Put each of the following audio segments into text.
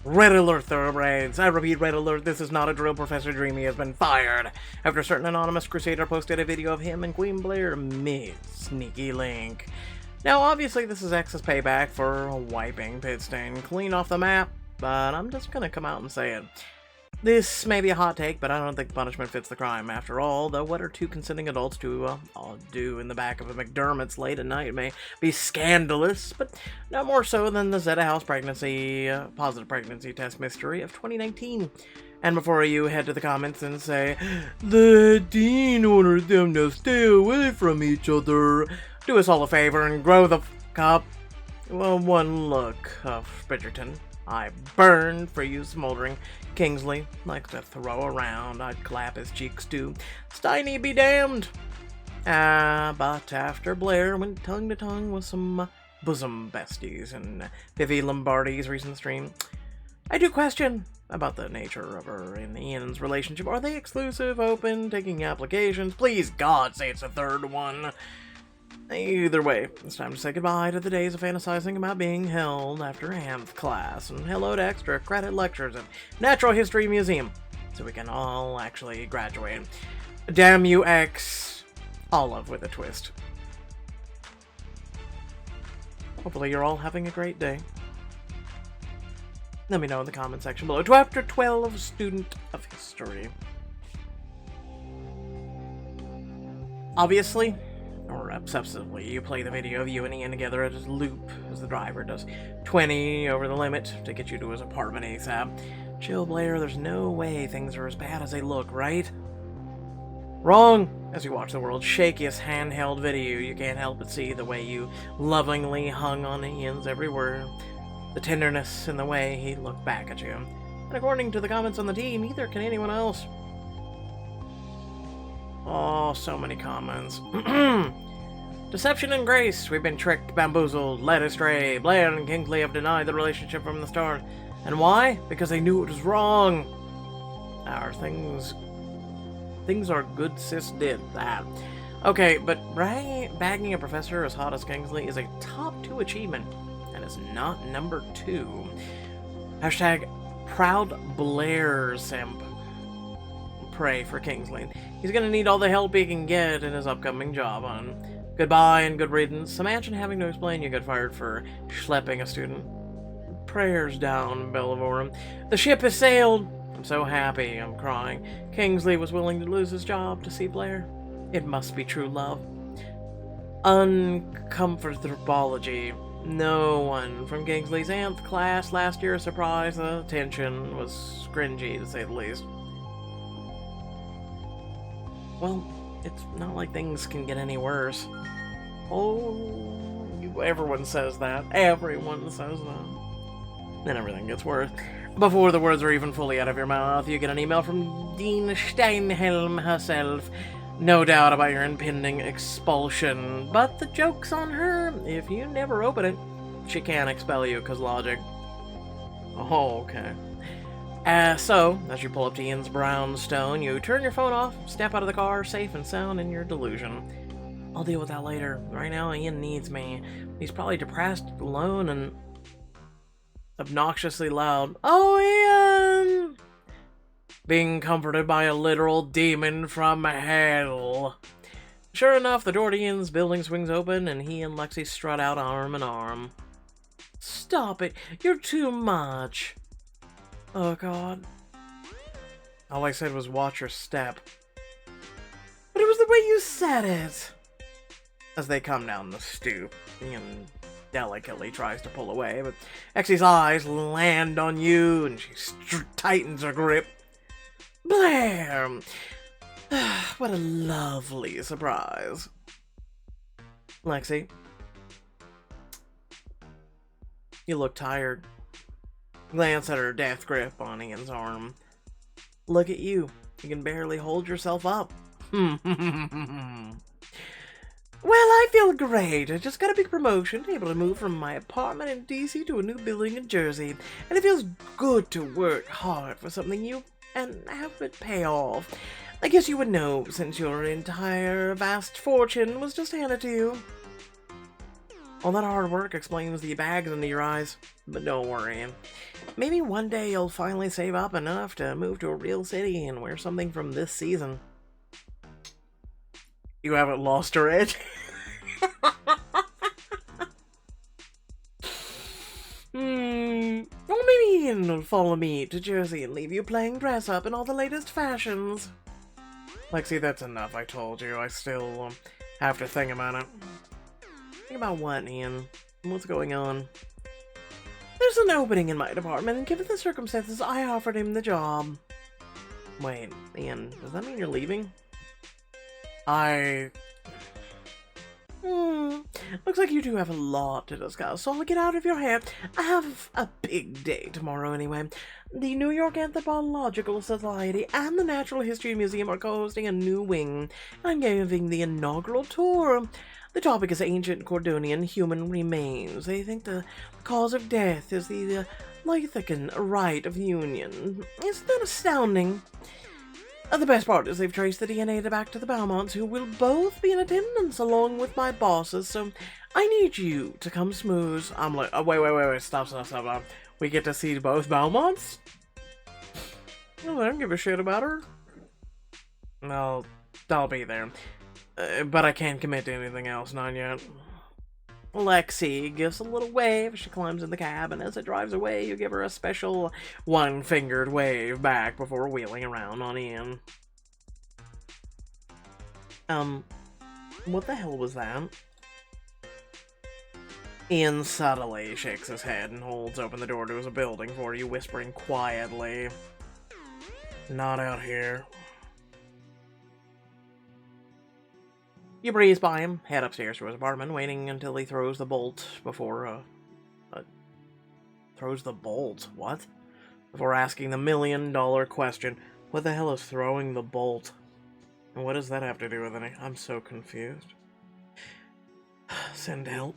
Red alert, thoroughbreds. I repeat, red alert, this is not a drill. Professor Dreamy has been fired after a certain anonymous crusader posted a video of him and Queen Blair mid Sneaky Link. Now, obviously, this is X's payback for wiping Pitstain clean off the map, but I'm just gonna come out and say it. This may be a hot take, but I don't think punishment fits the crime. After all, though, what are two consenting adults to do in the back of a McDermott's late at night may be scandalous, but not more so than the Zeta House pregnancy, positive pregnancy test mystery of 2019. And before you head to the comments and say, the dean ordered them to stay away from each other, do us all a favor and grow the fuck up. Well, one look of Bridgerton. I burned for you, smoldering. Kingsley likes to throw around. I'd clap his cheeks too. Steiny be damned. But after Blair went tongue to tongue with some bosom besties in Vivi Lombardi's recent stream, I do question about the nature of her and Ian's relationship. Are they exclusive, open, taking applications? Please, God, say it's a third one. Either way, it's time to say goodbye to the days of fantasizing about being held after AMP class, and hello to extra credit lectures at Natural History Museum, so we can all actually graduate. Damn you, X. Olive with a twist. Hopefully you're all having a great day. Let me know in the comment section below. Chapter 12, Student of History. Obviously, or obsessively, you play the video of you and Ian together at his loop as the driver does 20 over the limit to get you to his apartment ASAP. Chill, Blair, there's no way things are as bad as they look, right? Wrong! As you watch the world's shakiest handheld video, you can't help but see the way you lovingly hung on Ian's every word, the tenderness in the way he looked back at you. And according to the comments on the team, neither can anyone else. Oh, so many comments. Deception and grace. We've been tricked, bamboozled, led astray. Blair and Kingsley have denied the relationship from the start. And why? Because they knew it was wrong. Our things are good, sis did that. Okay, but bagging a professor as hot as Kingsley is a top 2 achievement, and it's not number 2. Hashtag Proud Blair Simp. Pray for Kingsley. He's gonna need all the help he can get in his upcoming job hunt. Goodbye and good riddance. Imagine having to explain you got fired for schlepping a student. Prayers down, Bellevorum. The ship has sailed. I'm so happy, I'm crying. Kingsley was willing to lose his job to see Blair. It must be true love. Uncomfortability. No one from Kingsley's nth class last year surprised the tension was cringy, to say the least. Well, it's not like things can get any worse. Oh, everyone says that. Everyone says that. Then everything gets worse. Before the words are even fully out of your mouth, you get an email from Dean Steinhelm herself. No doubt about your impending expulsion. But the joke's on her. If you never open it, she can't expel you, 'cause logic. Oh, okay. So, as you pull up to Ian's brownstone, you turn your phone off, step out of the car, safe and sound in your delusion. I'll deal with that later. Right now, Ian needs me. He's probably depressed, alone, and obnoxiously loud. Oh, Ian! Being comforted by a literal demon from hell. Sure enough, the door to Ian's building swings open, and he and Lexi strut out arm in arm. Stop it! You're too much! Oh, God. All I said was watch your step. But it was the way you said it. As they come down the stoop, Ian delicately tries to pull away, but Exie's eyes land on you, and she tightens her grip. Blair! What a lovely surprise. Lexi. You look tired. Glance at her death grip on Ian's arm. Look at you. You can barely hold yourself up. Well, I feel great. I just got a big promotion, able to move from my apartment in DC to a new building in Jersey. And it feels good to work hard for something you and have it pay off. I guess you would know since your entire vast fortune was just handed to you. All that hard work explains the bags under your eyes. But don't worry. Maybe one day you'll finally save up enough to move to a real city and wear something from this season. You haven't lost her edge? Well, maybe you'll follow me to Jersey and leave you playing dress up in all the latest fashions. Lexi, that's enough, I told you. I still have to think about it. Think about what, Ian? What's going on? There's an opening in my department, and given the circumstances, I offered him the job. Wait, Ian, does that mean you're leaving? Looks like you two have a lot to discuss, so I'll get out of your hair. I have a big day tomorrow anyway. The New York Anthropological Society and the Natural History Museum are co-hosting a new wing. I'm giving the inaugural tour. The topic is ancient Cordonian human remains. They think the cause of death is the Lithican rite of union. Isn't that astounding? The best part is they've traced the DNA back to the Belmonts, who will both be in attendance along with my bosses, so I need you to come smooth. I'm like, oh, wait, stop. We get to see both Belmonts? Well, I don't give a shit about her. No, I'll be there. But I can't commit to anything else, not yet. Lexi gives a little wave as she climbs in the cab, and as it drives away, you give her a special one-fingered wave back before wheeling around on Ian. What the hell was that? Ian subtly shakes his head and holds open the door to his building for you, whispering quietly, "Not out here." You breeze by him, head upstairs to his apartment, waiting until he throws the bolt before, throws the bolt? What? Before asking the $1,000,000 question, what the hell is throwing the bolt? And what does that have to do with anything? I'm so confused. Send help.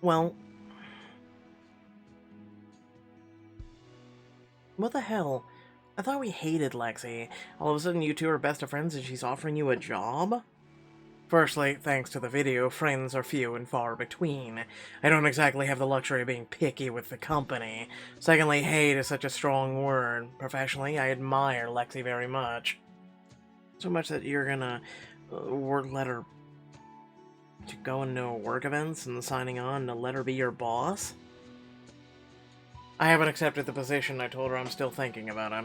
Well, what the hell? I thought we hated Lexi. All of a sudden you two are best of friends and she's offering you a job? Firstly, thanks to the video, friends are few and far between. I don't exactly have the luxury of being picky with the company. Secondly, hate is such a strong word. Professionally, I admire Lexi very much. So much that you're gonna let her to go into work events and signing on to let her be your boss? I haven't accepted the position. I told her I'm still thinking about it.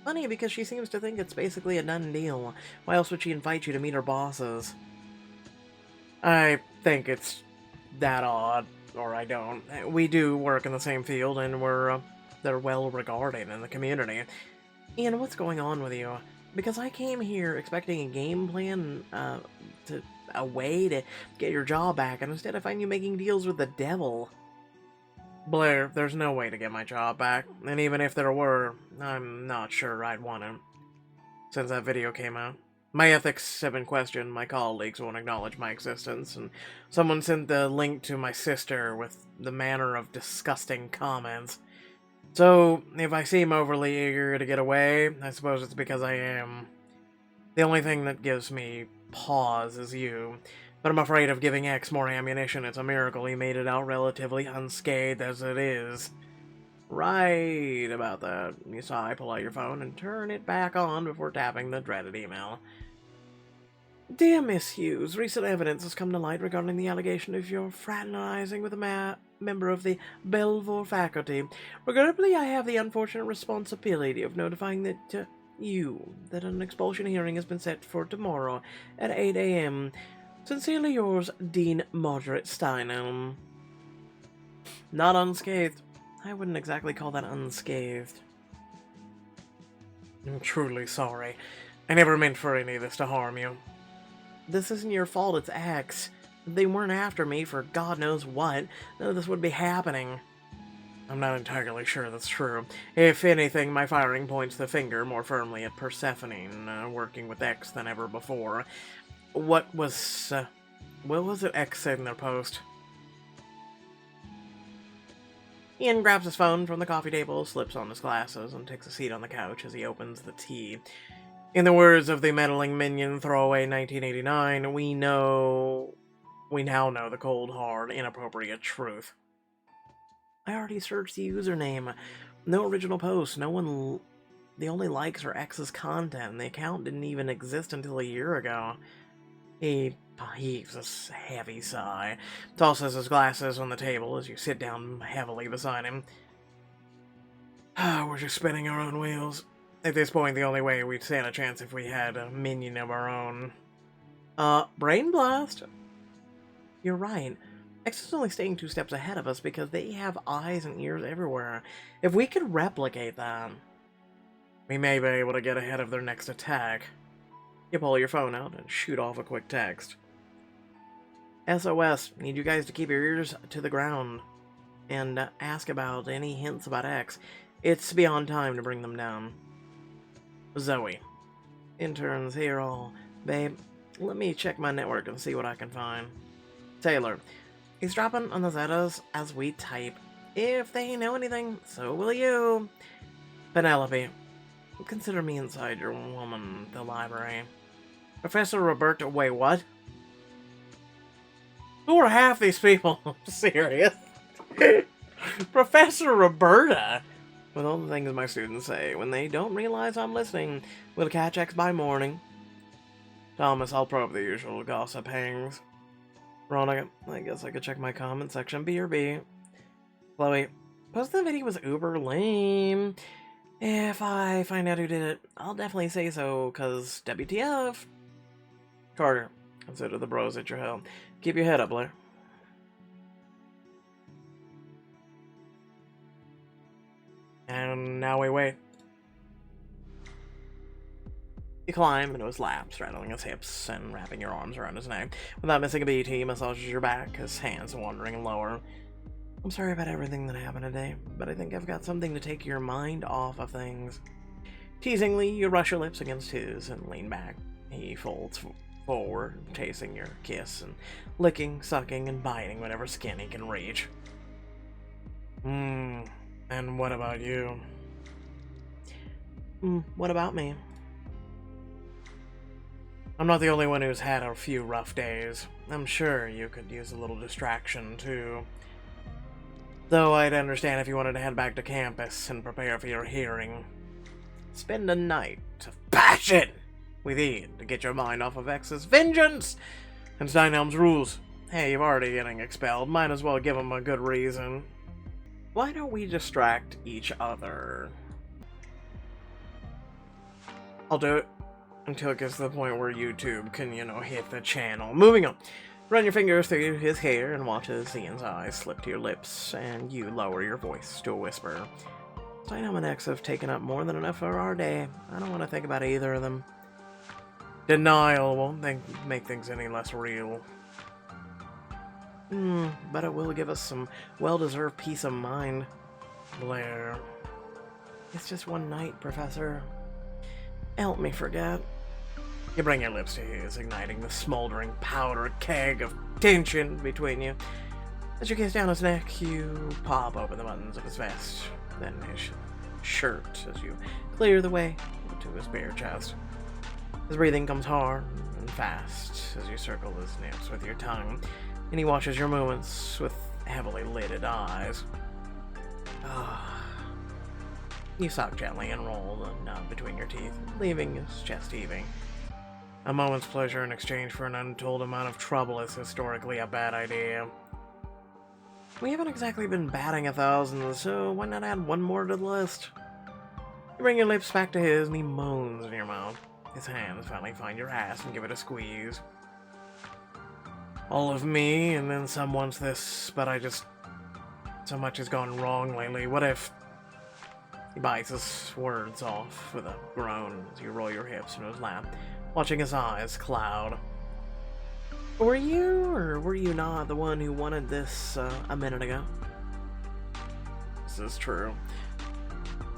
Funny, because she seems to think it's basically a done deal. Why else would she invite you to meet her bosses? I think it's that odd, or I don't. We do work in the same field, and they're well regarded in the community. Ian, what's going on with you? Because I came here expecting a game plan, a way to get your job back, and instead I find you making deals with the devil. Blair, there's no way to get my job back, and even if there were, I'm not sure I'd want to. Since that video came out, my ethics have been questioned, my colleagues won't acknowledge my existence, and someone sent the link to my sister with the manner of disgusting comments. So, if I seem overly eager to get away, I suppose it's because I am. The only thing that gives me pause is you. But I'm afraid of giving X more ammunition. It's a miracle he made it out relatively unscathed as it is. Right about that. You sigh, pull out your phone, and turn it back on before tapping the dreaded email. Dear Miss Hughes, recent evidence has come to light regarding the allegation of your fraternizing with a member of the Belvoir faculty. Regrettably, I have the unfortunate responsibility of notifying that that an expulsion hearing has been set for tomorrow at 8 a.m., Sincerely yours, Dean Margaret Steinelm. Not unscathed. I wouldn't exactly call that unscathed. I'm truly sorry. I never meant for any of this to harm you. This isn't your fault, it's X. They weren't after me for God knows what. None of this would be happening. I'm not entirely sure that's true. If anything, my firing points the finger more firmly at Persephone, working with X than ever before. What was it X said in their post? Ian grabs his phone from the coffee table, slips on his glasses, and takes a seat on the couch as he opens the tea. In the words of the meddling minion throwaway 1989, we know We now know the cold, hard, inappropriate truth. I already searched the username. No original posts. No one... The only likes are X's content. The account didn't even exist until a year ago. He heaves a heavy sigh, tosses his glasses on the table as you sit down heavily beside him. We're just spinning our own wheels. At this point, the only way we'd stand a chance if we had a minion of our own. Brain blast! You're right. X is only staying 2 steps ahead of us because they have eyes and ears everywhere. If we could replicate that, we may be able to get ahead of their next attack. You pull your phone out and shoot off a quick text. SOS, need you guys to keep your ears to the ground and ask about any hints about X. It's beyond time to bring them down. Zoe. Interns here all. Babe, let me check my network and see what I can find. Taylor. He's dropping on the Zetas as we type. If they know anything, so will you. Penelope. Consider me inside your woman, the library. Professor Roberta. Wait, what? Who are half these people? I'm serious. Professor Roberta. With all the things my students say, when they don't realize I'm listening, we'll catch X by morning. Thomas, I'll probe the usual gossip hangs. Veronica, I guess I could check my comment section. BRB. Chloe, post the video was uber lame. If I find out who did it, I'll definitely say so, cause WTF. Carter, consider the bros at your help. Keep your head up, Blair. And now we wait. You climb into his lap, straddling his hips and wrapping your arms around his neck. Without missing a beat, he massages your back, his hands wandering lower. I'm sorry about everything that happened today, but I think I've got something to take your mind off of things. Teasingly, you brush your lips against his and lean back. He folds forward, tasting your kiss and licking, sucking, and biting whatever skin he can reach. And what about you? What about me? I'm not the only one who's had a few rough days. I'm sure you could use a little distraction, too. Though I'd understand if you wanted to head back to campus and prepare for your hearing. Spend a night of passion with Ian to get your mind off of X's vengeance and Steinhelm's rules. Hey, you're already getting expelled. Might as well give him a good reason. Why don't we distract each other? I'll do it until it gets to the point where YouTube can, hit the channel. Moving on. Run your fingers through his hair and watch as Ian's eyes slip to your lips, and you lower your voice to a whisper. Steinhelm and X have taken up more than enough for our day. I don't want to think about either of them. Denial won't make things any less real. But it will give us some well-deserved peace of mind. Blair. It's just one night, Professor. Help me forget. You bring your lips to his, igniting the smoldering powder keg of tension between you. As you kiss down his neck, you pop open the buttons of his vest, then his shirt as you clear the way to his bare chest. His breathing comes hard and fast as you circle his nips with your tongue, and he watches your movements with heavily lidded eyes. You suck gently and roll the nub between your teeth, leaving his chest heaving. A moment's pleasure in exchange for an untold amount of trouble is historically a bad idea. We haven't exactly been batting 1,000, so why not add one more to the list? You bring your lips back to his and he moans in your mouth. His hands finally find your ass and give it a squeeze. All of me, and then some wants this, but so much has gone wrong lately. What if... He bites his words off with a groan as you roll your hips into his lap, watching his eyes cloud. Were you, or were you not, the one who wanted this a minute ago? This is true.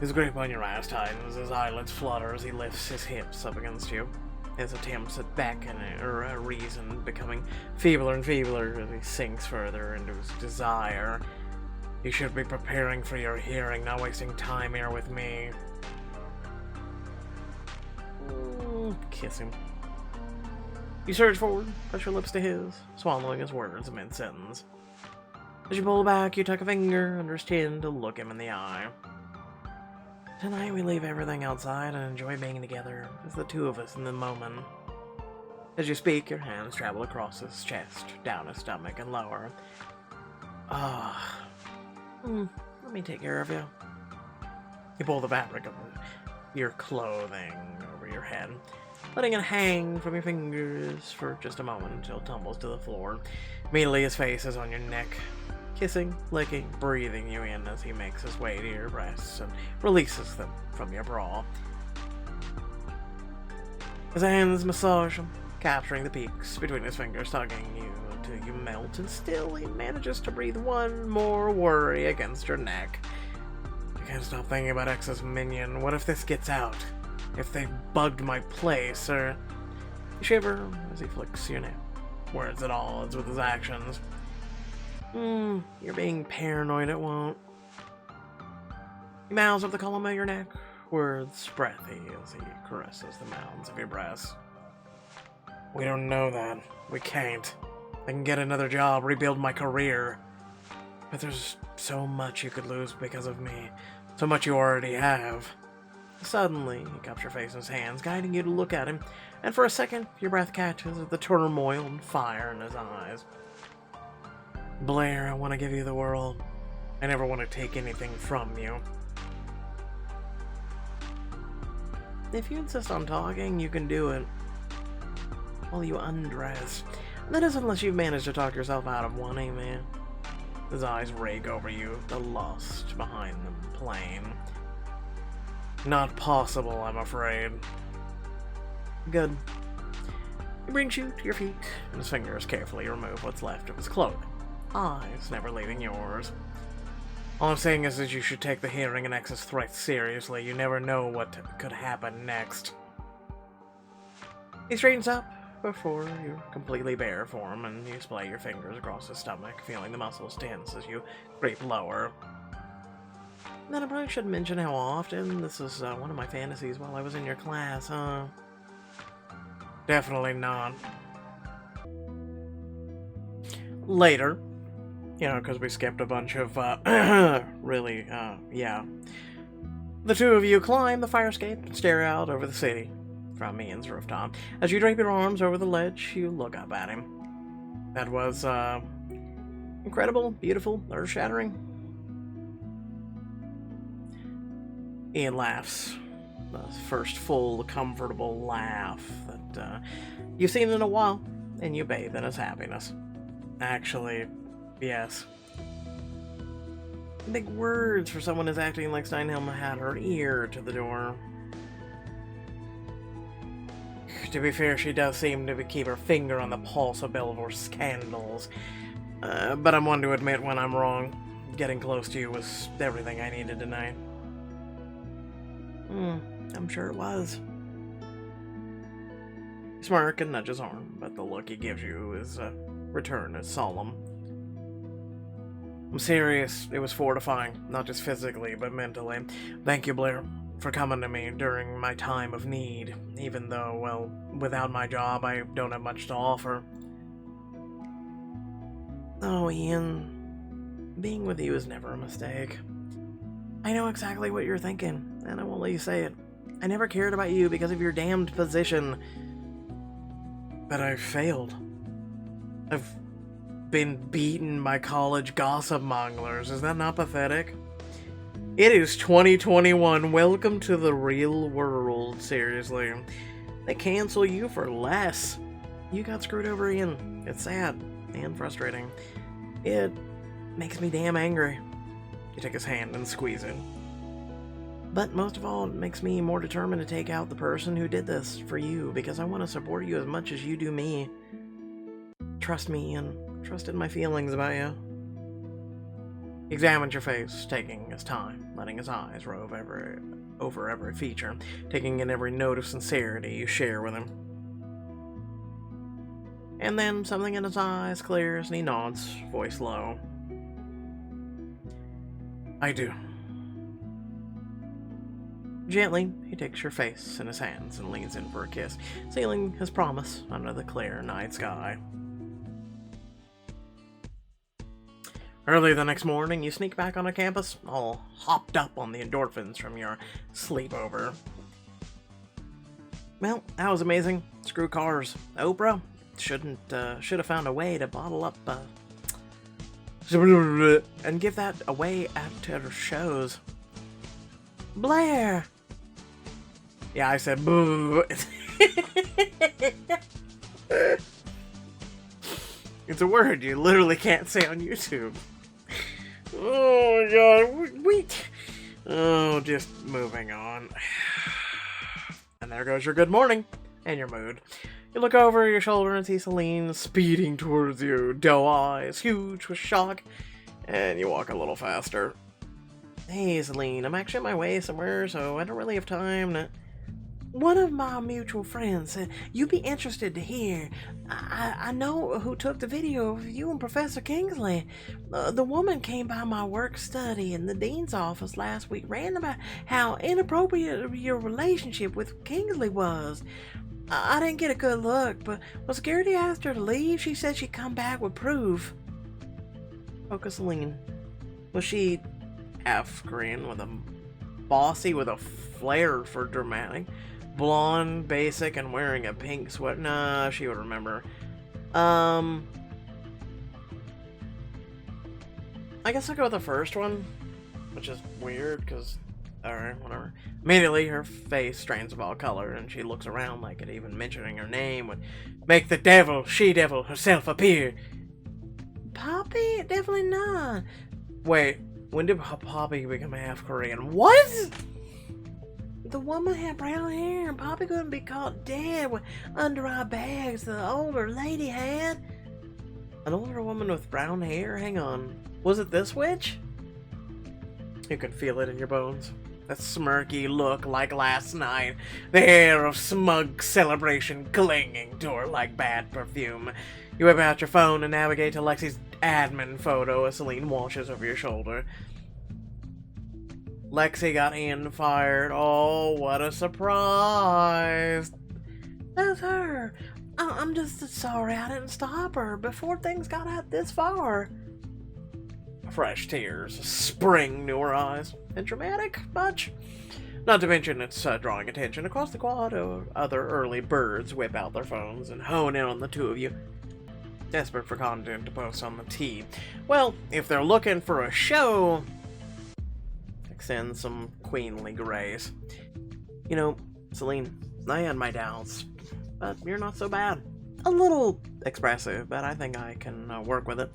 His grip on your ass tightens, his eyelids flutter as he lifts his hips up against you. His attempts at beckoning or a reason becoming feebler and feebler as he sinks further into his desire. You should be preparing for your hearing, not wasting time here with me. Kiss him. You surge forward, push your lips to his, swallowing his words mid-sentence. As you pull back, you tuck a finger under his chin to look him in the eye. Tonight we leave everything outside and enjoy being together, as the two of us in the moment. As you speak, your hands travel across his chest, down his stomach, and lower. Let me take care of you. You pull the fabric of your clothing over your head, letting it hang from your fingers for just a moment until it tumbles to the floor. Immediately his face is on your neck, kissing, licking, breathing you in as he makes his way to your breasts and releases them from your bra. His hands massage them, capturing the peaks between his fingers, tugging you until you melt, and still he manages to breathe one more worry against your neck. I can't stop thinking about X's minion. What if this gets out? If they bugged my place, or... You shiver as he flicks your neck. Words at odds with his actions. You're being paranoid, it won't. He mouths up the column of your neck, words breathy as he caresses the mounds of your breasts. We don't know that. We can't. I can get another job, rebuild my career. But there's so much you could lose because of me. So much you already have. Suddenly, he cups your face in his hands, guiding you to look at him, and for a second, your breath catches the turmoil and fire in his eyes. Blair, I want to give you the world. I never want to take anything from you. If you insist on talking, you can do it. While you undress. That is unless you've managed to talk yourself out of wanting me. His eyes rake over you, the lust behind them plain. Not possible, I'm afraid. Good. He brings you to your feet, and his fingers carefully remove what's left of his clothing, eyes never leaving yours. All I'm saying is that you should take the hearing and X's threats seriously. You never know what could happen next. He straightens up before you're completely bare for him, and you splay your fingers across his stomach, feeling the muscles tense as you creep lower. Then I probably should mention how often this is one of my fantasies while I was in your class, huh? Definitely not. Later, because we skipped a bunch of, yeah. The two of you climb the fire escape and stare out over the city from Ian's rooftop. As you drape your arms over the ledge, you look up at him. That was, incredible, beautiful, earth-shattering. Ian laughs. The first full, comfortable laugh that you've seen in a while, and you bathe in his happiness. Actually, yes. Big words for someone who's acting like Steinhelm had her ear to the door. To be fair, she does seem to keep her finger on the pulse of Belvor's scandals. But I'm one to admit when I'm wrong. Getting close to you was everything I needed tonight. I'm sure it was. You smirk and nudge his arm, but the look he gives you is return as solemn. I'm serious. It was fortifying, not just physically, but mentally. Thank you, Blair, for coming to me during my time of need, even though, well, without my job, I don't have much to offer. Oh, Ian, being with you is never a mistake. I know exactly what you're thinking, and I won't let you say it. I never cared about you because of your damned position. But I've failed. I've been beaten by college gossip monglers. Is that not pathetic? It is 2021. Welcome to the real world, seriously. They cancel you for less. You got screwed over, Ian. It's sad and frustrating. It makes me damn angry. You take his hand and squeeze it. But most of all, it makes me more determined to take out the person who did this for you, because I want to support you as much as you do me. Trust me, and trust in my feelings about you. He examines your face, taking his time, letting his eyes rove over every feature, taking in every note of sincerity you share with him. And then something in his eyes clears and he nods, voice low. I do. Gently, he takes your face in his hands and leans in for a kiss, sealing his promise under the clear night sky. Early the next morning, you sneak back onto campus, all hopped up on the endorphins from your sleepover. Well, that was amazing. Screw cars. Oprah should have found a way to bottle up and give that away at her shows. Blair. Yeah, I said boo. It's a word you literally can't say on YouTube. Oh my god, wait. Oh, just moving on. And there goes your good morning and your mood. You look over your shoulder and see Celine speeding towards you, doe eyes huge with shock, and you walk a little faster. Hey Celine, I'm actually on my way somewhere, so I don't really have time to... One of my mutual friends said you'd be interested to hear. I know who took the video of you and Professor Kingsley. The woman came by my work study in the dean's office last week, ranting about how inappropriate your relationship with Kingsley was. I didn't get a good look, but when security asked her to leave, she said she'd come back with proof. Okay, Celine. Was she half Korean with a bossy with a flair for dramatic? Blonde, basic, and wearing a pink sweater. Nah, she would remember. I guess I'll go with the first one, which is weird, because, alright, whatever. Immediately, her face strains of all color, and she looks around like it, even mentioning her name would make the devil, she-devil, herself appear. Poppy? Definitely not. Wait, when did Poppy become half Korean? What? The woman had brown hair, and Poppy couldn't be caught dead with under-eye bags the older lady had. An older woman with brown hair? Hang on. Was it this witch? You can feel it in your bones. That smirky look like last night. The air of smug celebration clinging to her like bad perfume. You whip out your phone and navigate to Lexi's admin photo as Celine washes over your shoulder. Lexi got Ian fired. Oh, what a surprise. That's her. I'm just sorry I didn't stop her before things got out this far. Fresh tears spring to her eyes. And dramatic much? Not to mention it's drawing attention across the quad. Other early birds whip out their phones and hone in on the two of you. Desperate for content to post on the T. Well, if they're looking for a show... Send some queenly grace. You know, Celine, I had my doubts, but you're not so bad. A little expressive, but I think I can work with it.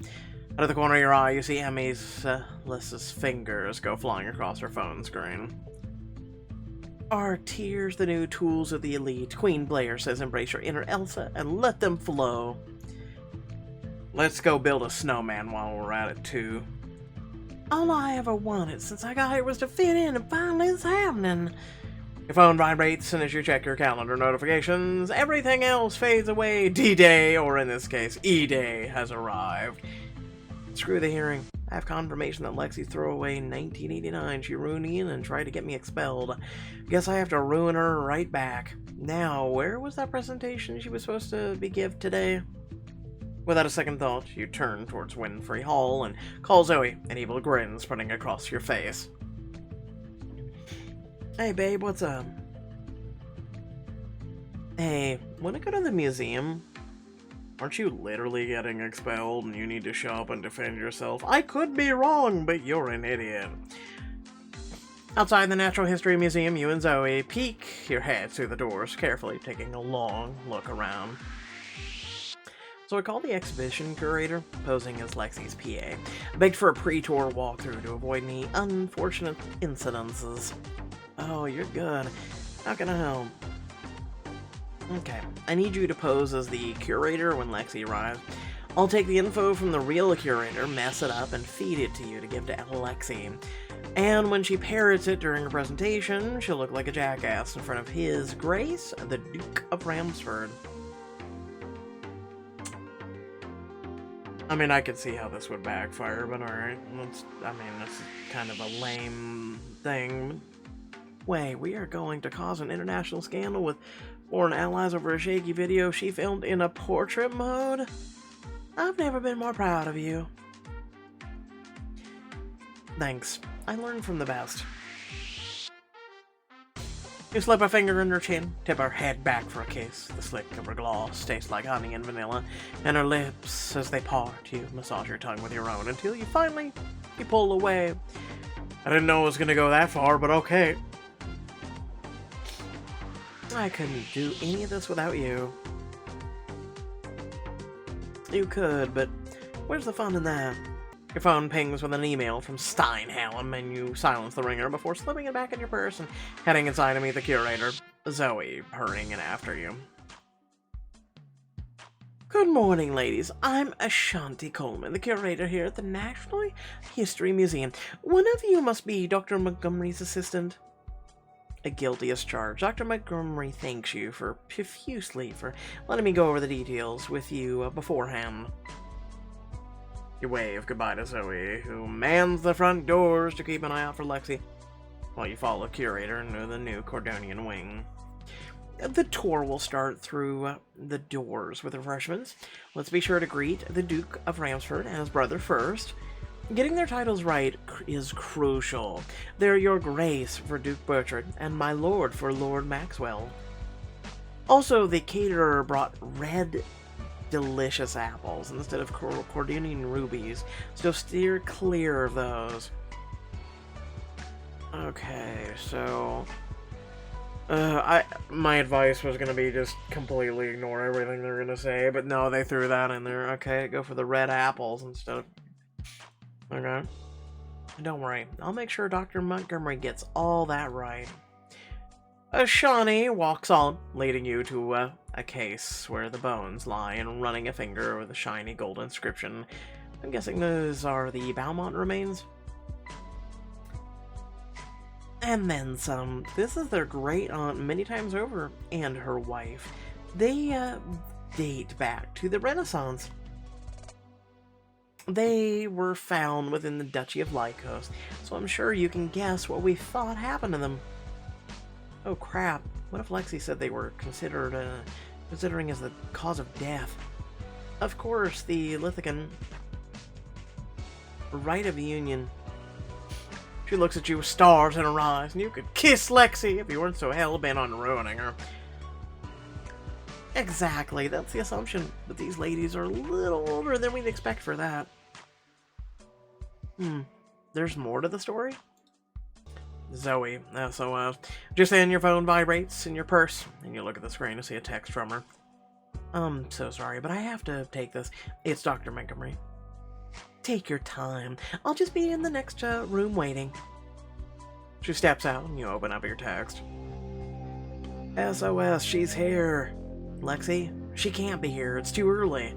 Out of the corner of your eye, you see Emmy's Lys's fingers go flying across her phone screen. Are tears the new tools of the elite? Queen Blair says embrace your inner Elsa and let them flow. Let's go build a snowman while we're at it, too. All I ever wanted since I got here was to fit in, and finally it's happening. Your phone vibrates, and as you check your calendar notifications, everything else fades away. D-Day, or in this case, E-Day, has arrived. Screw the hearing. I have confirmation that Lexi's throwaway in 1989. She ruined me and tried to get me expelled. Guess I have to ruin her right back. Now, where was that presentation she was supposed to be give today? Without a second thought, you turn towards Winfrey Hall and call Zoe, an evil grin spreading across your face. Hey babe, what's up? Hey, wanna go to the museum? Aren't you literally getting expelled and you need to show up and defend yourself? I could be wrong, but you're an idiot. Outside the Natural History Museum, you and Zoe peek your head through the doors, carefully taking a long look around. So I called the exhibition curator, posing as Lexi's PA. I begged for a pre-tour walkthrough to avoid any unfortunate incidences. Oh, you're good. How can I help? Okay, I need you to pose as the curator when Lexi arrives. I'll take the info from the real curator, mess it up, and feed it to you to give to Lexi. And when she parrots it during her presentation, she'll look like a jackass in front of His Grace, the Duke of Ramsford. I mean, I could see how this would backfire, but alright. That's kind of a lame thing. way, we are going to cause an international scandal with foreign allies over a shaky video she filmed in a portrait mode? I've never been more proud of you. Thanks. I learned from the best. You slip a finger in her chin, tip her head back for a kiss. The slick of her gloss tastes like honey and vanilla, and her lips, as they part, you massage your tongue with your own until you pull away. I didn't know it was gonna go that far, but okay. I couldn't do any of this without you. You could, but where's the fun in that? Your phone pings with an email from Steinhalm, and you silence the ringer before slipping it back in your purse and heading inside to meet the curator, Zoe, hurrying in after you. Good morning, ladies. I'm Ashanti Coleman, the curator here at the National History Museum. One of you must be Dr. Montgomery's assistant. Guilty as charged. Dr. Montgomery thanks you profusely for letting me go over the details with you beforehand. You wave goodbye to Zoe, who mans the front doors to keep an eye out for Lexi, while you follow the curator into the new Cordonian wing. The tour will start through the doors with refreshments. Let's be sure to greet the Duke of Ramsford and his brother first. Getting their titles right is crucial. They're Your Grace for Duke Bertrand and My Lord for Lord Maxwell. Also, the caterer brought red delicious apples instead of Cordonian rubies, so steer clear of those. Okay, so my advice was gonna be just completely ignore everything they're gonna say, but no, they threw that in there. Okay, go for the red apples instead of... Okay. Don't worry, I'll make sure Dr. Montgomery gets all that right. Shawnee walks on, leading you to a case where the bones lie and running a finger with a shiny gold inscription. I'm guessing those are the Beaumont remains? And then some. This is their great aunt many times over, and her wife. They date back to the Renaissance. They were found within the Duchy of Lycos, so I'm sure you can guess what we thought happened to them. Oh crap, what if Lexi said they were considering as the cause of death? Of course, the Lithican right of union. She looks at you with stars in her eyes, and you could kiss Lexi if you weren't so hell-bent on ruining her. Exactly, that's the assumption, but these ladies are a little older than we'd expect for that. There's more to the story? Zoe, SOS. Just then your phone vibrates in your purse, and you look at the screen to see a text from her. So sorry, but I have to take this. It's Dr. Montgomery. Take your time. I'll just be in the next room waiting. She steps out, and you open up your text. SOS, she's here. Lexi, she can't be here. It's too early.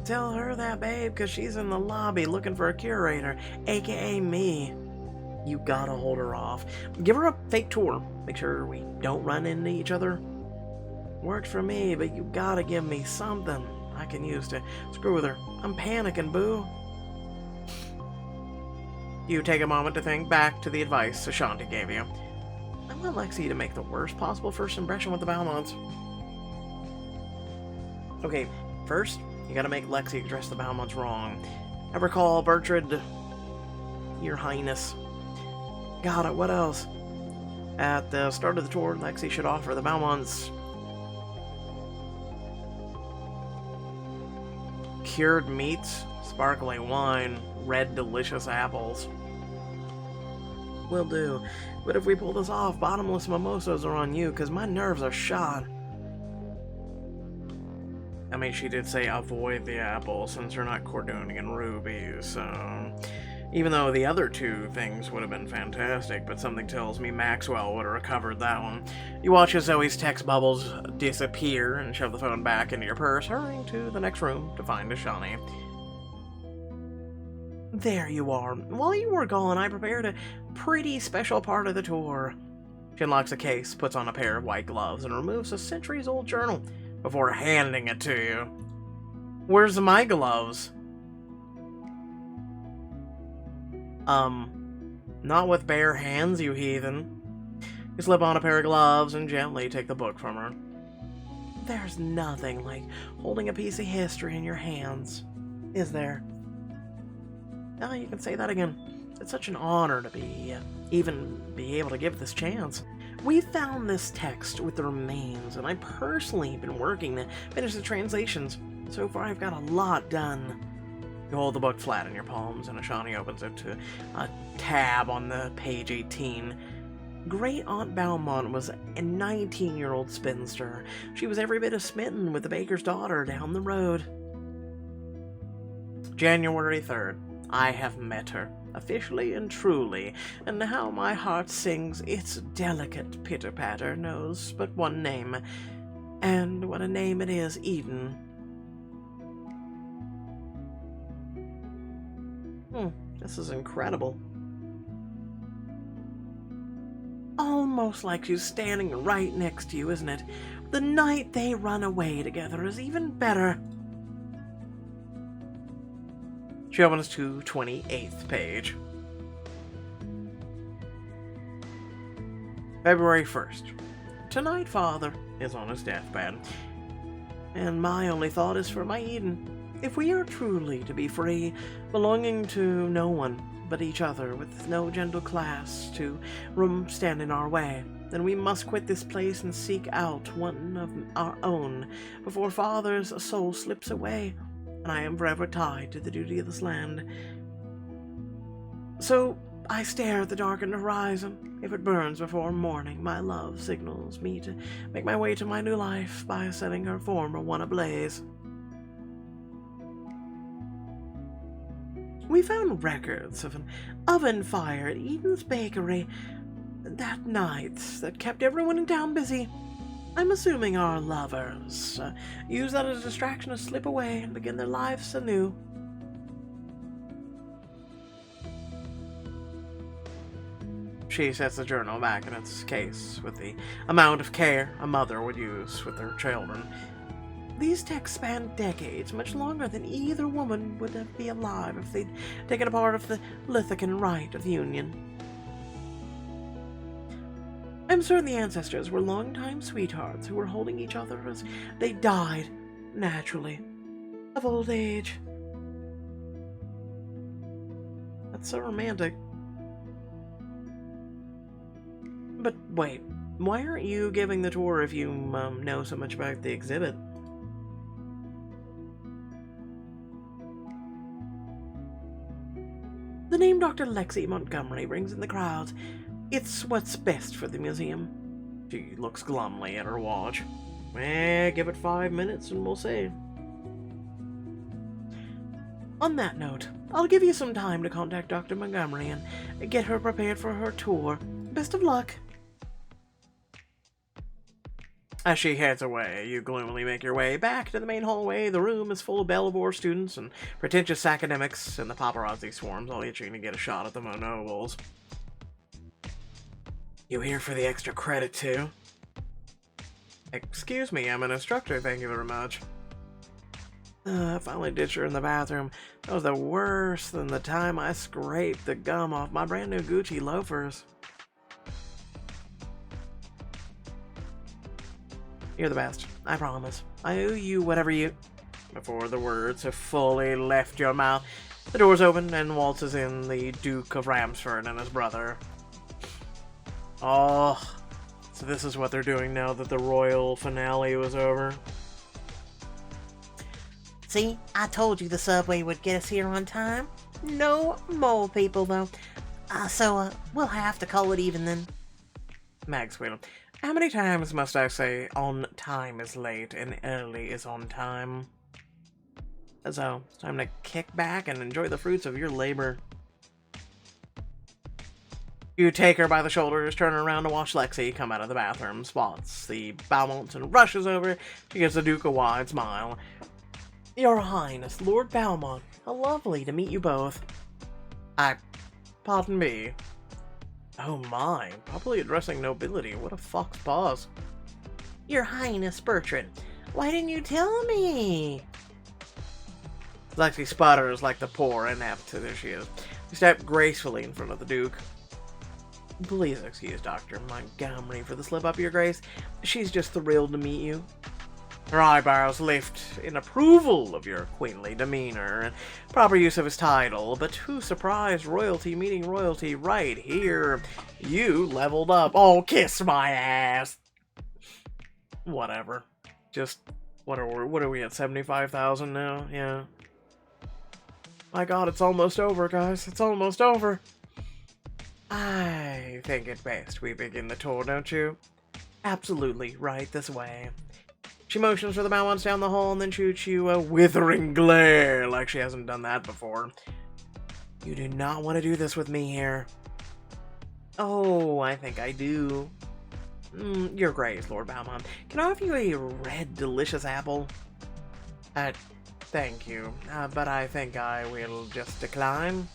Tell her that, babe, because she's in the lobby looking for a curator, aka me. You gotta hold her off. Give her a fake tour. Make sure we don't run into each other. Works for me, but you gotta give me something I can use to screw with her. I'm panicking, boo. You take a moment to think back to the advice Ashanti gave you. I want Lexi to make the worst possible first impression with the Beaumonts. Okay, first, you gotta make Lexi address the Beaumonts wrong. Ever call Bertrand Your Highness? Got it, what else? At the start of the tour, Lexi should offer the Beaumonts cured meats, sparkling wine, red delicious apples. Will do. But if we pull this off, bottomless mimosas are on you, because my nerves are shot. I mean, she did say avoid the apples, since they're not Cordonian rubies, so... Even though the other two things would have been fantastic, but something tells me Maxwell would have recovered that one. You watch as Zoe's text bubbles disappear and shove the phone back into your purse, hurrying to the next room to find Shawnee. There you are. While you were gone, I prepared a pretty special part of the tour. She unlocks a case, puts on a pair of white gloves, and removes a centuries-old journal before handing it to you. Where's my gloves? Not with bare hands, you heathen. You slip on a pair of gloves and gently take the book from her. There's nothing like holding a piece of history in your hands, is there? Oh, you can say that again. It's such an honor to even be able to give this chance. We found this text with the remains, and I personally have been working to finish the translations. So far, I've got a lot done. You hold the book flat in your palms, and Ashani opens it to a tab on the page 18. Great Aunt Beaumont was a 19-year-old spinster. She was every bit as smitten with the baker's daughter down the road. January 3rd. I have met her, officially and truly, and how my heart sings its delicate pitter-patter knows but one name. And what a name it is, Eden. This is incredible. Almost like she's standing right next to you, isn't it? The night they run away together is even better. She opens to 28th page. February 1st. Tonight, Father is on his deathbed, and my only thought is for my Eden. If we are truly to be free, belonging to no one but each other, with no gentle class to stand in our way, then we must quit this place and seek out one of our own before Father's soul slips away, and I am forever tied to the duty of this land. So I stare at the darkened horizon. If it burns before morning, my love signals me to make my way to my new life by setting her former one ablaze. We found records of an oven fire at Eden's Bakery that night that kept everyone in town busy. I'm assuming our lovers use that as a distraction to slip away and begin their lives anew. She sets the journal back in its case with the amount of care a mother would use with her children. These texts span decades, much longer than either woman would be alive if they'd taken a part of the Lithican rite of union. I'm certain the ancestors were longtime sweethearts who were holding each other as they died, naturally, of old age. That's so romantic. But wait, why aren't you giving the tour if you know so much about the exhibit? The name Dr. Lexi Montgomery rings in the crowds. It's what's best for the museum. She looks glumly at her watch. Give it 5 minutes and we'll see. On that note, I'll give you some time to contact Dr. Montgomery and get her prepared for her tour. Best of luck. As she heads away, you gloomily make your way back to the main hallway. The room is full of Bellevore students and pretentious academics, and the paparazzi swarms all itching to get a shot at the Monobles. You here for the extra credit, too? Excuse me, I'm an instructor, thank you very much. I finally ditched her in the bathroom. That was the worse than the time I scraped the gum off my brand new Gucci loafers. You're the best, I promise. I owe you whatever you... Before the words have fully left your mouth, the doors open and waltzes in the Duke of Ramsford and his brother. Oh, so this is what they're doing now that the royal finale was over. See, I told you the subway would get us here on time. No more people, though. So we'll have to call it even then. Mag squealed. How many times must I say on time is late and early is on time? So, it's time to kick back and enjoy the fruits of your labor. You take her by the shoulders, turn her around to watch Lexi come out of the bathroom, spots the Beaumont and rushes over. She gives the Duke a wide smile. Your Highness, Lord Beaumont, how lovely to meet you both. Pardon me. Oh my, probably addressing nobility. What a fox paws. Your Highness Bertrand, why didn't you tell me? Lexi sputters like the poor inept. There she is. She stepped gracefully in front of the Duke. Please excuse Dr. Montgomery for the slip-up, Your Grace. She's just thrilled to meet you. Her eyebrows lift in approval of your queenly demeanor and proper use of his title, but who surprised royalty meeting royalty right here? You leveled up. Oh, kiss my ass! Whatever. Just, what are we at, 75,000 now? Yeah. My god, it's almost over, guys. It's almost over. I think it best we begin the tour, don't you? Absolutely, right this way. She motions for the balance down the hall and then shoots you a withering glare like she hasn't done that before. You do not want to do this with me here. Oh, I think I do. Your Grace, Lord Balmont. Can I offer you a red delicious apple? Thank you, but I think I will just decline.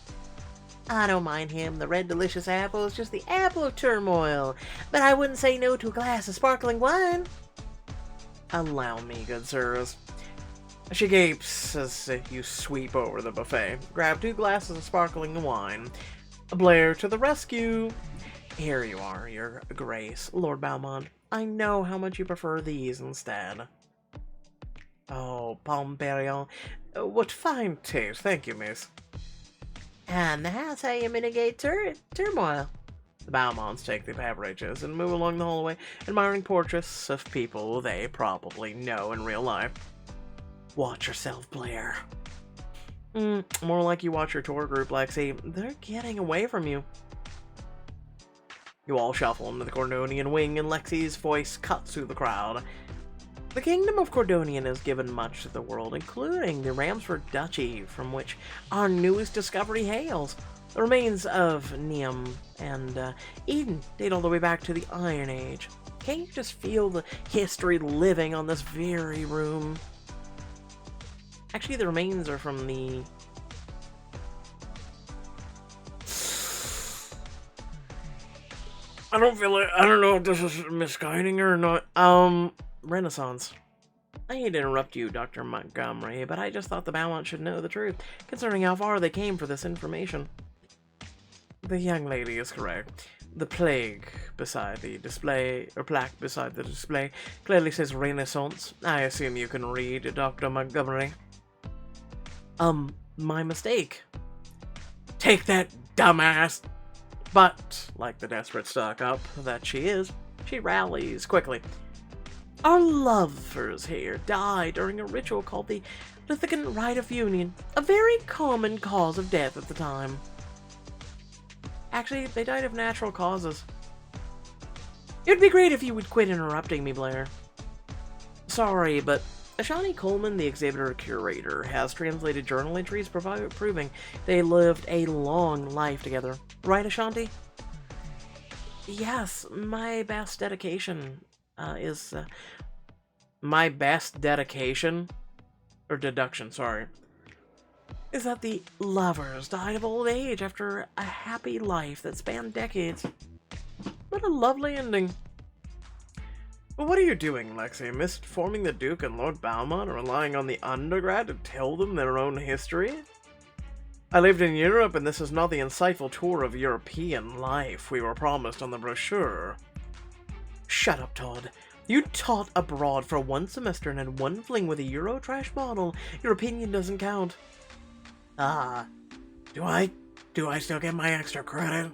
I don't mind him. The red delicious apple is just the apple of turmoil. But I wouldn't say no to a glass of sparkling wine. Allow me, good sirs. She gapes as you sweep over the buffet. Grab 2 glasses of sparkling wine. Blair to the rescue. Here you are, Your Grace, Lord Balmont. I know how much you prefer these instead. Oh, Pomperion. What fine taste. Thank you, miss. And that's how you mitigate turmoil. The Balmonts take the beverages and move along the hallway, admiring portraits of people they probably know in real life. Watch yourself, Blair. More like you watch your tour group, Lexi. They're getting away from you. You all shuffle into the Cordonian wing, and Lexi's voice cuts through the crowd. The Kingdom of Cordonian has given much to the world, including the Ramsford Duchy, from which our newest discovery hails. The remains of Neum and Eden date all the way back to the Iron Age. Can't you just feel the history living on this very room? Actually, the remains are from the... I don't know if this is misguiding or not. Renaissance. I hate to interrupt you, Dr. Montgomery, but I just thought the Balmont should know the truth, concerning how far they came for this information. The young lady is correct. The plaque beside the display clearly says Renaissance. I assume you can read, Dr. Montgomery. My mistake. Take that, dumbass! But, like the desperate stuck-up that she is, she rallies quickly. Our lovers here died during a ritual called the Lithican Rite of Union, a very common cause of death at the time. Actually, they died of natural causes. It'd be great if you would quit interrupting me, Blair. Sorry, but Ashanti Coleman, the exhibitor-curator, has translated journal entries proving they lived a long life together. Right, Ashanti? Yes, my best dedication is... my best dedication? Or deduction, sorry. Is that the lovers died of old age after a happy life that spanned decades. What a lovely ending. Well, what are you doing, Lexi? Misinforming the Duke and Lord Balmont, relying on the undergrad to tell them their own history? I lived in Europe, and this is not the insightful tour of European life we were promised on the brochure. Shut up, Todd. You taught abroad for 1 semester and had 1 fling with a Euro trash bottle. Your opinion doesn't count. Ah, do I still get my extra credit?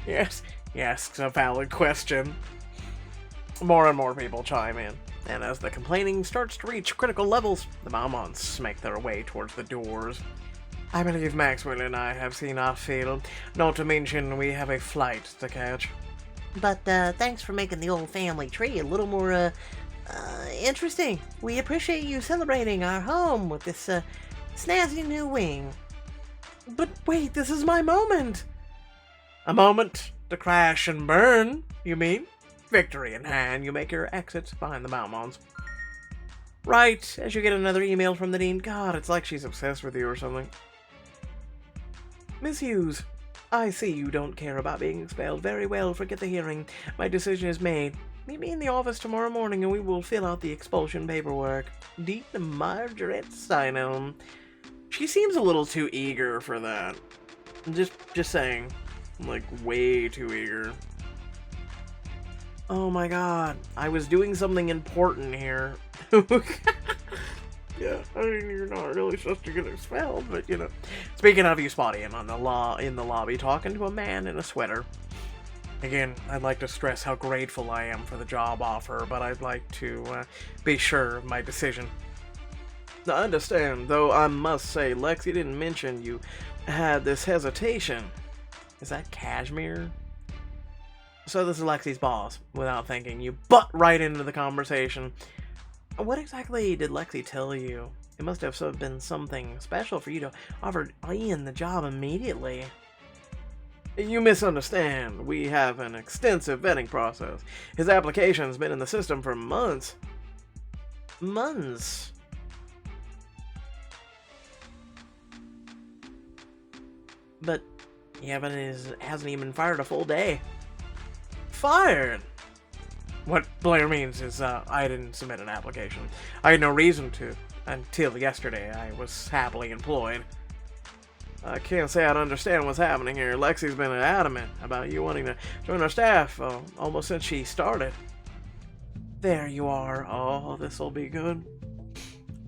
Yes, it's a valid question. More and more people chime in, and as the complaining starts to reach critical levels, the Balmonts make their way towards the doors. I believe Maxwell and I have seen our fill, not to mention we have a flight to catch. But thanks for making the old family tree a little more interesting. We appreciate you celebrating our home with this snazzy new wing. But wait, this is my moment! A moment to crash and burn, you mean? Victory in hand, you make your exit behind the Balmonts. Right, as you get another email from the Dean. God, it's like she's obsessed with you or something. Miss Hughes, I see you don't care about being expelled. Very well, forget the hearing. My decision is made. Meet me in the office tomorrow morning and we will fill out the expulsion paperwork. Dean Margaret Steinem. She seems a little too eager for that. Just saying. Like, way too eager. Oh my god. I was doing something important here. Yeah, I mean, you're not really supposed to get expelled, but, you know. Speaking of, you spot him in the lobby talking to a man in a sweater. Again, I'd like to stress how grateful I am for the job offer, but I'd like to be sure of my decision. I understand, though I must say, Lexi didn't mention you had this hesitation. Is that Cashmere? So this is Lexi's boss. Without thinking, you butt right into the conversation. What exactly did Lexi tell you? It must have been something special for you to offer Ian the job immediately. You misunderstand. We have an extensive vetting process. His application's been in the system for months. Months? But he hasn't even fired a full day. Fired? What Blair means is, I didn't submit an application. I had no reason to. Until yesterday, I was happily employed. I can't say I'd understand what's happening here. Lexi's been adamant about you wanting to join our staff, almost since she started. There you are. Oh, this'll be good.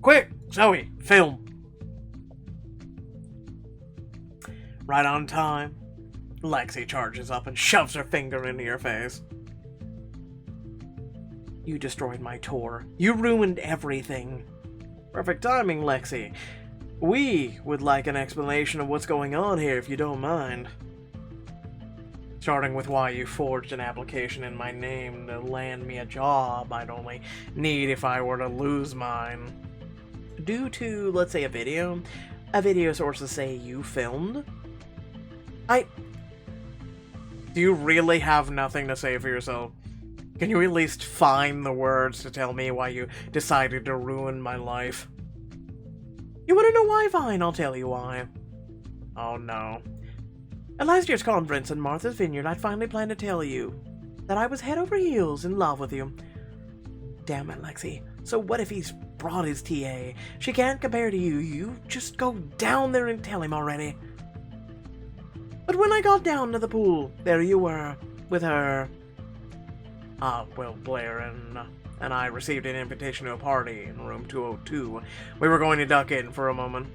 Quick, Zoe, film. Right on time. Lexi charges up and shoves her finger into your face. You destroyed my tour. You ruined everything. Perfect timing, Lexi. We would like an explanation of what's going on here, if you don't mind. Starting with why you forged an application in my name to land me a job I'd only need if I were to lose mine. Due to, let's say, a video sources say you filmed? Do you really have nothing to say for yourself? Can you at least find the words to tell me why you decided to ruin my life? You want to know why? Fine, I'll tell you why. Oh no. At last year's conference in Martha's Vineyard, I'd finally planned to tell you that I was head over heels in love with you. Damn it, Lexi. So what if he's brought his TA? She can't compare to you. You just go down there and tell him already. But when I got down to the pool, there you were, with her. Well, Blair and I received an invitation to a party in room 202. We were going to duck in for a moment.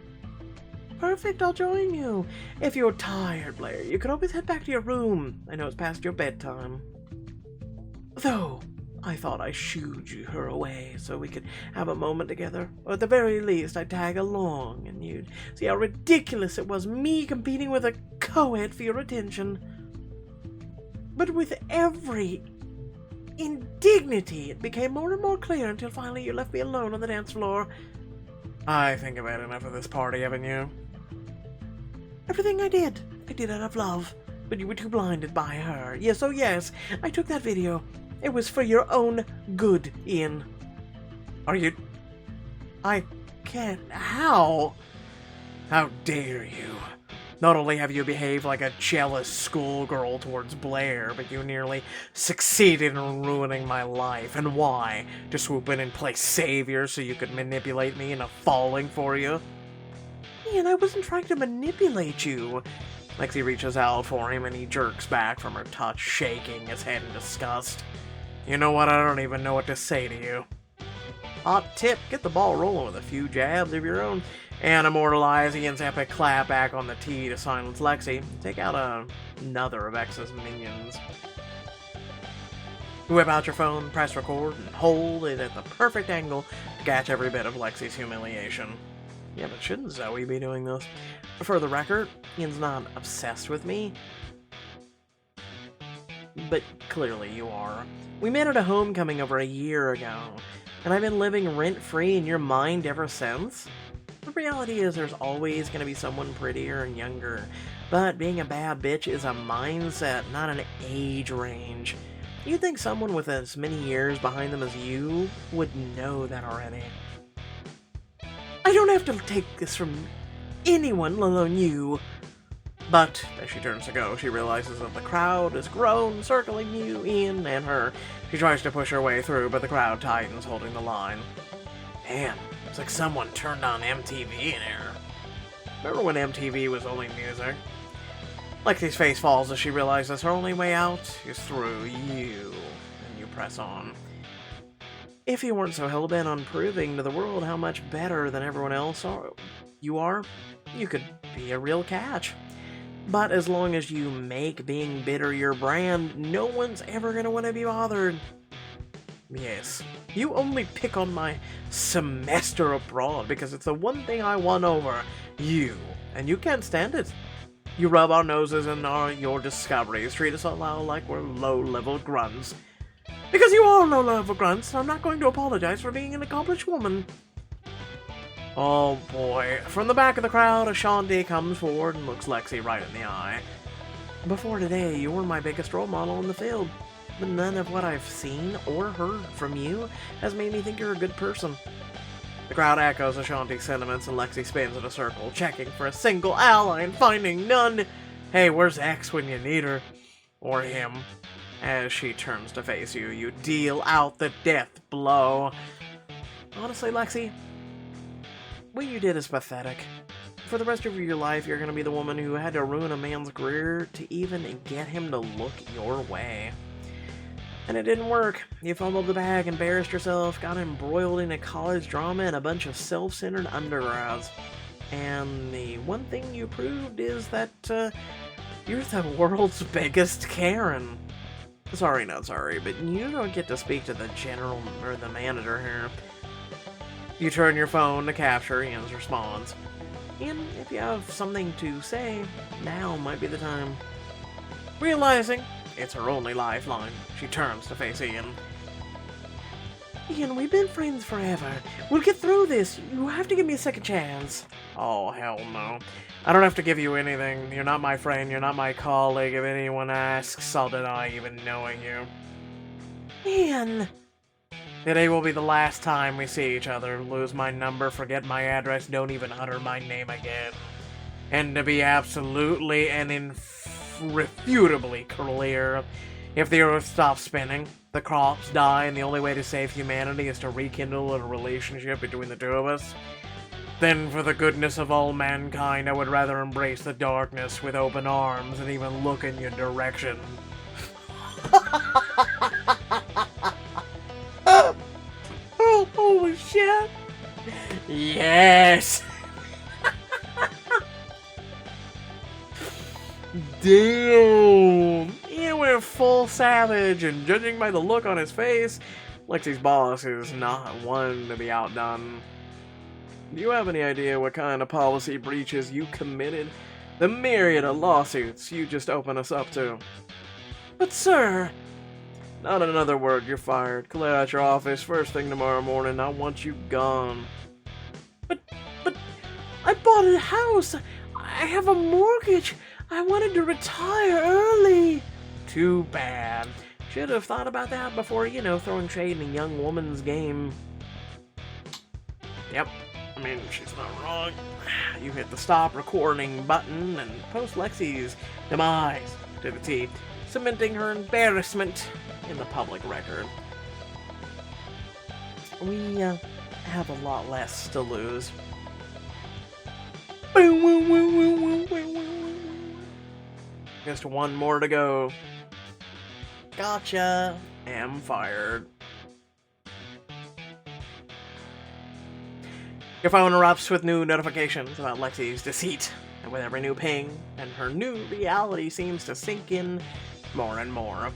Perfect, I'll join you. If you're tired, Blair, you can always head back to your room. I know it's past your bedtime. Though, I thought I shooed her away so we could have a moment together. Or at the very least, I'd tag along and you'd see how ridiculous it was me competing with a co-ed for your attention. But with every indignity, it became more and more clear until finally you left me alone on the dance floor. I think I've had enough of this party, haven't you? Everything I did out of love, but you were too blinded by her. Yes, oh yes, I took that video. It was for your own good, Ian. Are you... I can't... How? How dare you? Not only have you behaved like a jealous schoolgirl towards Blair, but you nearly succeeded in ruining my life. And why? To swoop in and play savior so you could manipulate me into falling for you? Ian, I wasn't trying to manipulate you. Lexi reaches out for him and he jerks back from her touch, shaking his head in disgust. You know what? I don't even know what to say to you. Hot tip, get the ball rolling with a few jabs of your own. And immortalize Ian's epic clap back on the tee to silence Lexi. Take out another of X's minions. Whip out your phone, press record, and hold it at the perfect angle to catch every bit of Lexi's humiliation. Yeah, but shouldn't Zoe be doing this? For the record, Ian's not obsessed with me. But clearly you are. We met at a homecoming over a year ago, and I've been living rent-free in your mind ever since. The reality is there's always going to be someone prettier and younger, but being a bad bitch is a mindset, not an age range. You'd think someone with as many years behind them as you would know that already. I don't have to take this from anyone, let alone you. But, as she turns to go, she realizes that the crowd has grown, circling you, Ian, and her. She tries to push her way through, but the crowd tightens, holding the line. Damn, it's like someone turned on MTV in here. Remember when MTV was only music? Lexi's face falls as she realizes her only way out is through you, and you press on. If you weren't so hell-bent on proving to the world how much better than everyone else you are, you could be a real catch. But as long as you make being bitter your brand, no one's ever gonna want to be bothered. Yes, you only pick on my semester abroad because it's the one thing I won over you, and you can't stand it. You rub our noses in your discoveries, treat us all like we're low-level grunts. Because you are low-level grunts, I'm not going to apologize for being an accomplished woman. Oh boy. From the back of the crowd, Ashanti comes forward and looks Lexi right in the eye. Before today, you were my biggest role model in the field, but none of what I've seen or heard from you has made me think you're a good person. The crowd echoes Ashanti's sentiments and Lexi spins in a circle, checking for a single ally and finding none. Hey, where's X when you need her? Or him. As she turns to face you, you deal out the death blow. Honestly, Lexi, what you did is pathetic. For the rest of your life, you're going to be the woman who had to ruin a man's career to even get him to look your way. And it didn't work. You fumbled the bag, embarrassed yourself, got embroiled in a college drama and a bunch of self-centered undergrads. And the one thing you proved is that, you're the world's biggest Karen. Sorry, not sorry, but you don't get to speak to the general or the manager here. You turn your phone to capture Ian's response. And if you have something to say, now might be the time. Realizing it's her only lifeline, she turns to face Ian. Ian, we've been friends forever. We'll get through this. You have to give me a second chance. Oh, hell no. I don't have to give you anything. You're not my friend. You're not my colleague. If anyone asks, I'll deny even knowing you. Ian. Today will be the last time we see each other. Lose my number, forget my address, don't even utter my name again. And to be absolutely and irrefutably clear, if the Earth stops spinning, the crops die, and the only way to save humanity is to rekindle a relationship between the two of us, then for the goodness of all mankind, I would rather embrace the darkness with open arms and even look in your direction. Oh, holy shit! Yes! Damn! He went full savage, and judging by the look on his face, Lexi's boss is not one to be outdone. Do you have any idea what kind of policy breaches you committed? The myriad of lawsuits you just opened us up to. But sir... Not another word, you're fired. Clear out your office first thing tomorrow morning. I want you gone. But, I bought a house. I have a mortgage. I wanted to retire early. Too bad. Should have thought about that before, throwing shade in a young woman's game. Yep. I mean, she's not wrong. You hit the stop recording button and post Lexi's demise to the T, cementing her embarrassment in the public record. We have a lot less to lose. Just one more to go. Gotcha. Am fired. Your phone erupts with new notifications about Lexi's deceit, and with every new ping, and her new reality seems to sink in more and more.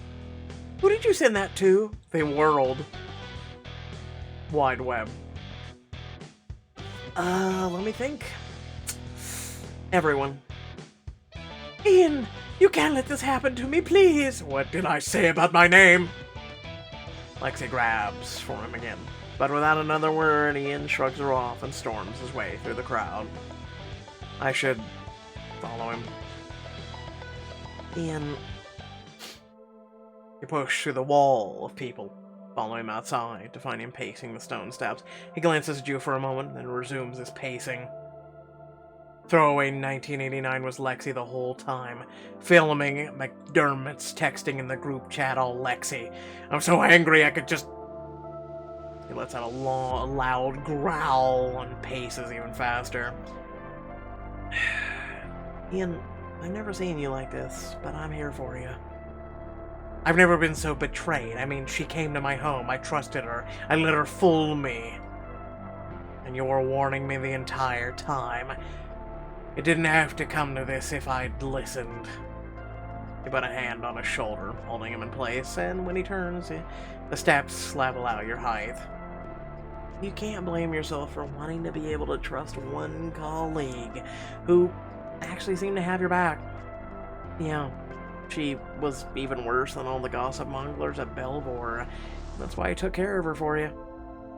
Who did you send that to? The World Wide Web. Let me think. Everyone. Ian, you can't let this happen to me, please! What did I say about my name? Lexi grabs for him again. But without another word, Ian shrugs her off and storms his way through the crowd. I should follow him. Ian... You push through the wall of people, follow him outside to find him pacing the stone steps. He glances at you for a moment, then resumes his pacing. Throwaway 1989 was Lexi the whole time, filming McDermott's texting in the group chat all Lexi. I'm so angry I could just... He lets out a loud growl and paces even faster. Ian, I've never seen you like this, but I'm here for you. I've never been so betrayed. I mean, she came to my home. I trusted her. I let her fool me. And you were warning me the entire time. It didn't have to come to this if I'd listened. He put a hand on his shoulder, holding him in place, and when he turns, the steps level out your height. You can't blame yourself for wanting to be able to trust one colleague who actually seemed to have your back. Yeah, she was even worse than all the gossip monglers at Belvoir. That's why I took care of her for you.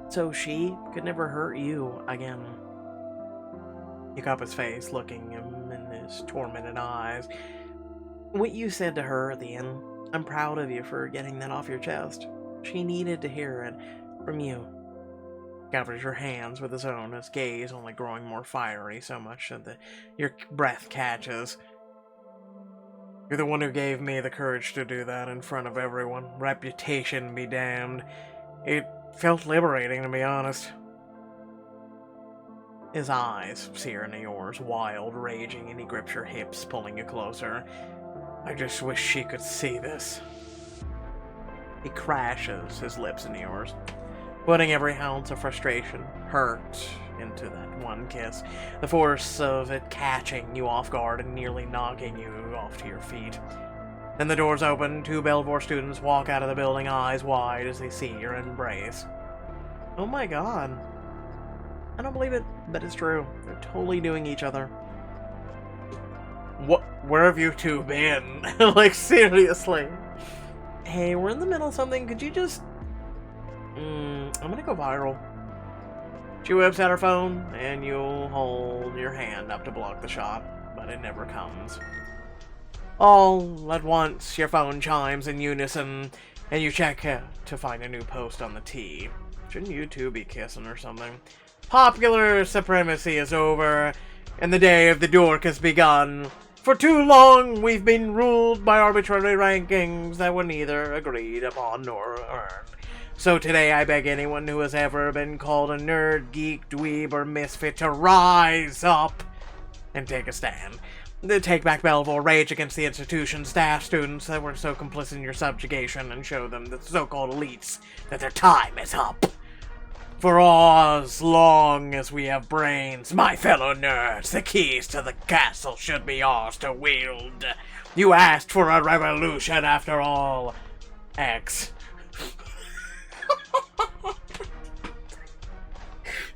So she could never hurt you again. He cupped his face, looking him in his tormented eyes. What you said to her at the end, I'm proud of you for getting that off your chest. She needed to hear it from you. Covers your hands with his own, his gaze only growing more fiery so much that your breath catches. You're the one who gave me the courage to do that in front of everyone. Reputation be damned. It felt liberating, to be honest. His eyes sear into yours, wild, raging, and he grips your hips, pulling you closer. I just wish she could see this. He crashes his lips into yours, putting every ounce of frustration, hurt, into that one kiss. The force of it catching you off guard and nearly knocking you off to your feet. Then the doors open, 2 Belvoir students walk out of the building, eyes wide as they see your embrace. Oh my god. I don't believe it, but it's true. They're totally doing each other. What? Where have you two been? Like, seriously. Hey, we're in the middle of something. Could you just... I'm gonna go viral. She whips out her phone, and you'll hold your hand up to block the shot, but it never comes. All at once, your phone chimes in unison, and you check to find a new post on the T. Shouldn't you two be kissing or something? Popular supremacy is over, and the day of the dork has begun. For too long, we've been ruled by arbitrary rankings that were neither agreed upon nor earned. So today I beg anyone who has ever been called a nerd, geek, dweeb, or misfit to rise up and take a stand. Take back Belvoir, rage against the institution, staff, students that were so complicit in your subjugation, and show them, the so-called elites, that their time is up. For as long as we have brains, my fellow nerds, the keys to the castle should be ours to wield. You asked for a revolution after all. X.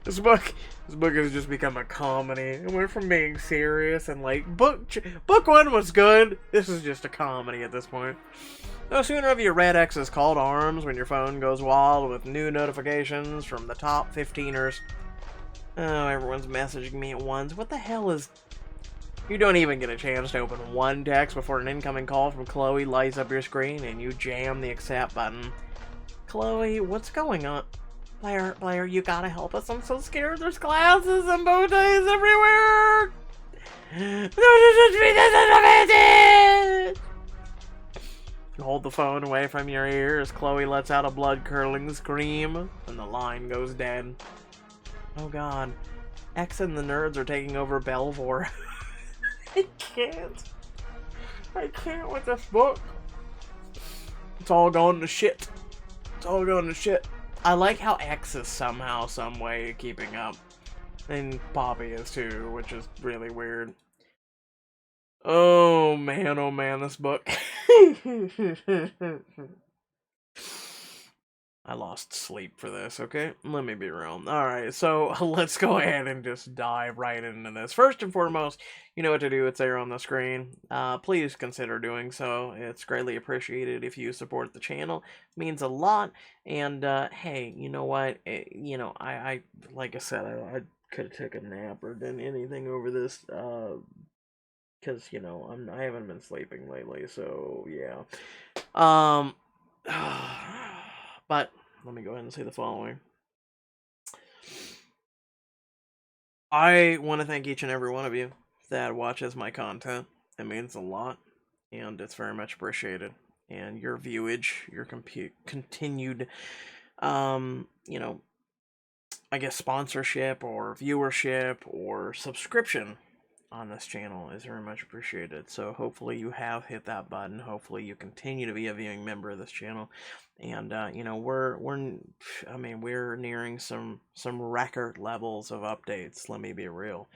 This book has just become a comedy. It went from being serious and like book 1 was good. This is just a comedy at this point. No sooner have you read X's call to arms when your phone goes wild with new notifications from the top 15ers. Oh, everyone's messaging me at once. What the hell is... You don't even get a chance to open one text before an incoming call from Chloe lights up your screen and you jam the accept button. Chloe, what's going on? Blair, you gotta help us. I'm so scared. There's glasses and bow ties everywhere. You hold the phone away from your ear as Chloe lets out a blood-curdling scream, and the line goes dead. Oh god. X and the nerds are taking over Belvoir. I can't with this book. It's all going to shit. It's all going to shit. I like how X is somehow, some way keeping up. And Poppy is too, which is really weird. Oh man, this book. I lost sleep for this, okay? Let me be real. Alright, so let's go ahead and just dive right into this. First and foremost, you know what to do. It's there on the screen. Please consider doing so. It's greatly appreciated if you support the channel. It means a lot. And, hey, you know what? I like I said, I could have taken a nap or done anything over this, because, I haven't been sleeping lately, so, yeah. But let me go ahead and say the following. I want to thank each and every one of you that watches my content. It means a lot, and it's very much appreciated. And your viewage, your continued, I guess sponsorship or viewership or subscription on this channel is very much appreciated. So hopefully you have hit that button. Hopefully you continue to be a viewing member of this channel, and you know, we're nearing some record levels of updates. Let me be real.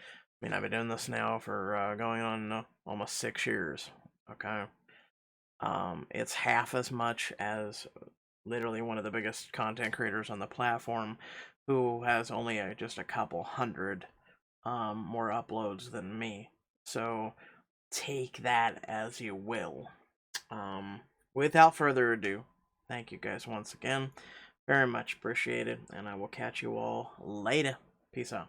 I mean, I've been doing this now for going on almost 6 years. Okay, it's half as much as literally one of the biggest content creators on the platform, who has only just a couple hundred more uploads than me. So take that as you will. Without further ado, thank you guys once again. Very much appreciated, and I will catch you all later. Peace out.